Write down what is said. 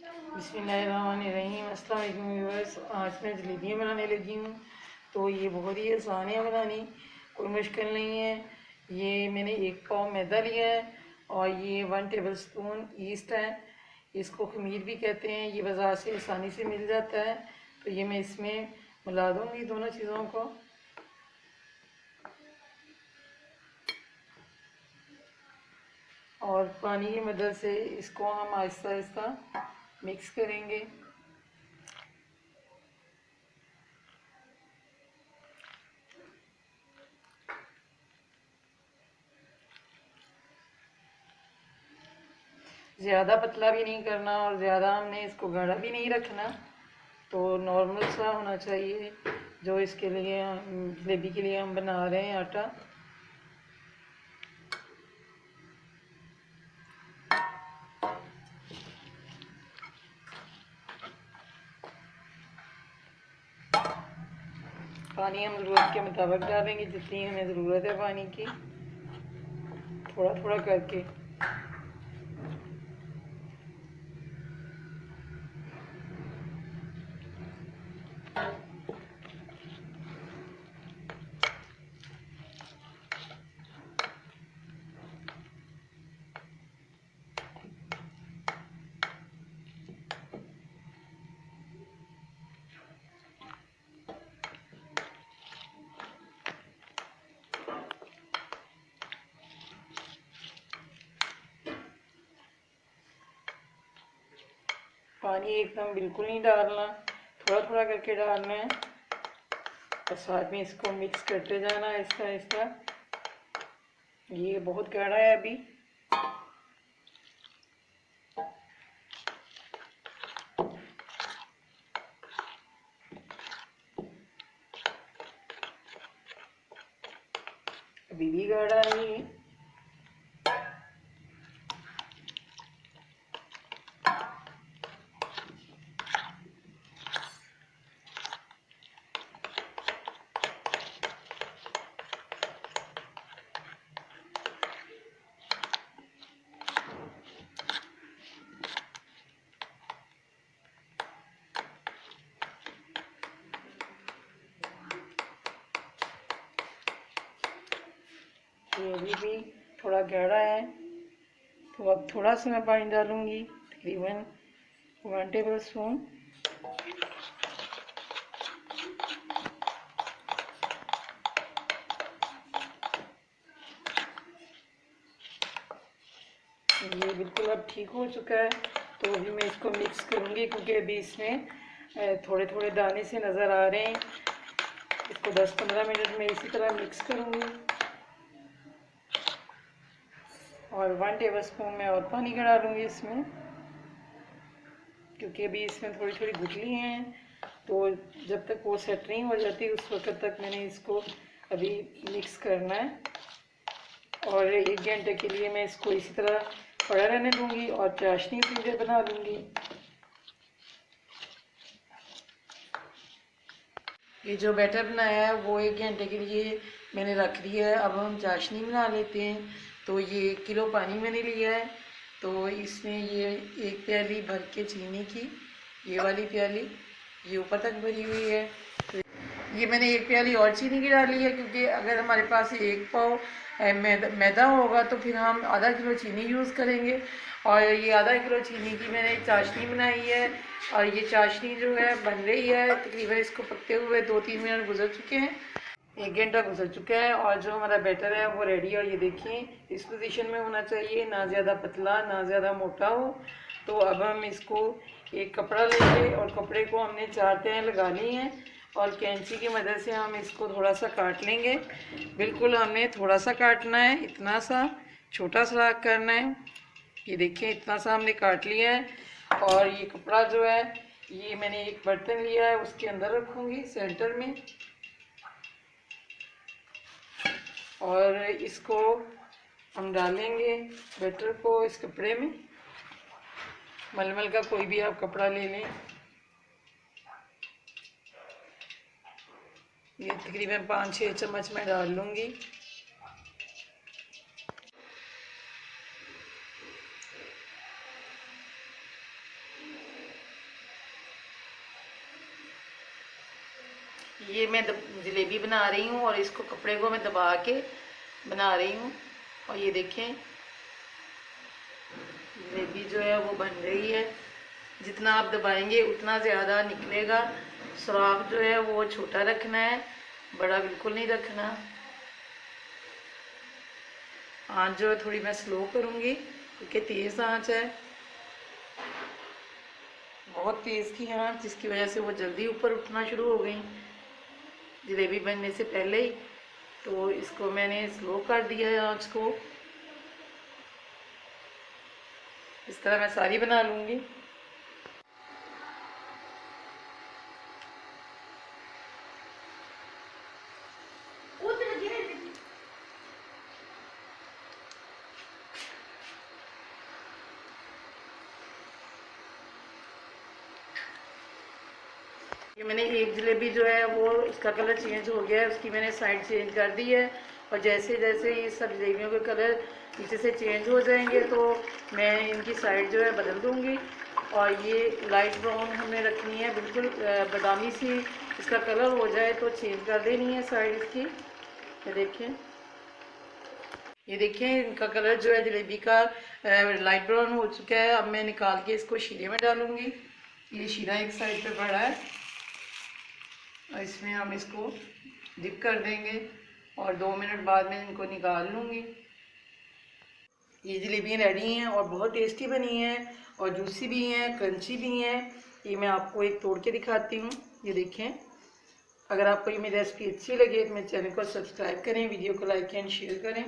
बिस्मिल्लाहिर्रहमानिर्रहीम। अस्सलाम वालेकुम व्यूअर्स। आज मैं जलेबियाँ बनाने लगी हूँ। तो ये बहुत ही आसान है बनानी, कोई मुश्किल नहीं है। ये मैंने 1 पाव मैदा लिया है और ये 1 टेबलस्पून ईस्ट है। इसको खमीर भी कहते हैं। ये बाज़ार से आसानी से मिल जाता है। तो ये मैं इसमें मिला दूँगी दोनों चीज़ों को। और पानी की मदद से इसको हम आहिस्ता आहिस्ता मिक्स करेंगे। ज़्यादा पतला भी नहीं करना और ज़्यादा हमने इसको गाढ़ा भी नहीं रखना। तो नॉर्मल सा होना चाहिए जो इसके लिए जलेबी के लिए हम बना रहे हैं आटा। पानी हम ज़रूरत के मुताबिक डालेंगे, जितनी हमें ज़रूरत है पानी की, थोड़ा थोड़ा करके। पानी एकदम बिल्कुल नहीं डालना, थोड़ा थोड़ा करके डालना है और साथ में इसको मिक्स करते जाना आहिस्ता आहिस्ता। ये बहुत गाढ़ा है अभी। अभी भी गाढ़ा है ये। ये अभी भी थोड़ा गाढ़ा है, तो अब थोड़ा सा मैं पानी डालूंगी, तकरीबन 1 टेबलस्पून। ये बिल्कुल अब ठीक हो चुका है। तो अभी मैं इसको मिक्स करूंगी, क्योंकि अभी इसमें थोड़े थोड़े दाने से नज़र आ रहे हैं। इसको 10-15 मिनट में इसी तरह मिक्स करूंगी और 1 टेबलस्पून में और पानी का डालूंगी इसमें, क्योंकि अभी इसमें थोड़ी थोड़ी गुठली हैं। तो जब तक वो सेट नहीं हो जाती उस वक्त तक मैंने इसको अभी मिक्स करना है। और 1 घंटे के लिए मैं इसको इसी तरह पड़ा रहने दूंगी और चाशनी सीधे बना लूँगी। ये जो बैटर बनाया है वो 1 घंटे के लिए मैंने रख दिया है। अब हम चाशनी बना लेते हैं। तो ये 1 किलो पानी मैंने लिया है। तो इसमें ये 1 प्याली भर के चीनी की, ये वाली प्याली ये ऊपर तक भरी हुई है। तो ये मैंने 1 प्याली और चीनी की डाली है, क्योंकि अगर हमारे पास 1 पाव मैदा होगा तो फिर हम आधा किलो चीनी यूज़ करेंगे। और ये आधा किलो चीनी की मैंने चाशनी बनाई है और ये चाशनी जो है बन रही है। तकरीबन इसको पकते हुए 2-3 मिनट गुजर चुके हैं, 1 घंटा गुजर चुका है और जो हमारा बैटर है वो रेडी है। और ये देखिए इस पोजीशन में होना चाहिए, ना ज़्यादा पतला ना ज़्यादा मोटा हो। तो अब हम इसको एक कपड़ा लेंगे और कपड़े को हमने 4 तह लगानी है और कैंची की मदद से हम इसको थोड़ा सा काट लेंगे। बिल्कुल हमने थोड़ा सा काटना है, इतना सा छोटा सलाख करना है। ये देखिए इतना सा हमने काट लिया है। और ये कपड़ा जो है ये मैंने एक बर्तन लिया है, उसके अंदर रखूँगी सेंटर में। और इसको हम डालेंगे बैटर को इस कपड़े में। मलमल का कोई भी आप कपड़ा ले लें। ये तकरीबन 5-6 चम्मच मैं डाल लूँगी। ये मैं जलेबी बना रही हूँ और इसको कपड़े को मैं दबा के बना रही हूँ। और ये देखें जलेबी जो है वो बन रही है। जितना आप दबाएंगे उतना ज़्यादा निकलेगा। सुराख जो है वो छोटा रखना है, बड़ा बिल्कुल नहीं रखना। आँच जो है थोड़ी मैं स्लो करूँगी क्योंकि तेज़ आँच है, बहुत तेज़ की आँच, जिसकी वजह से वो जल्दी ऊपर उठना शुरू हो गई जलेबी बनने से पहले ही। तो इसको मैंने स्लो कर दिया है आँच को। इस तरह मैं सारी बना लूँगी। ये मैंने एक जलेबी जो है वो उसका कलर चेंज हो गया है, उसकी मैंने साइड चेंज कर दी है। और जैसे जैसे ये सब जलेबियों के कलर नीचे से चेंज हो जाएंगे तो मैं इनकी साइड जो है बदल दूँगी। और ये लाइट ब्राउन हमने रखनी है, बिल्कुल बादामी सी इसका कलर हो जाए तो चेंज कर देनी है साइड इसकी। ये देखें इनका कलर जो है जलेबी का लाइट ब्राउन हो चुका है। अब मैं निकाल के इसको शीरे में डालूँगी। ये शीरा एक साइड पे पड़ा है और इसमें हम इसको डिप कर देंगे और 2 मिनट बाद में इनको निकाल लूँगी। ये जलेबियाँ रेडी हैं और बहुत टेस्टी बनी हैं और जूसी भी हैं, क्रंची भी हैं। ये मैं आपको एक तोड़ के दिखाती हूँ। ये देखें। अगर आपको ये मेरी रेसिपी अच्छी लगे तो मेरे चैनल को सब्सक्राइब करें, वीडियो को लाइक एंड शेयर करें।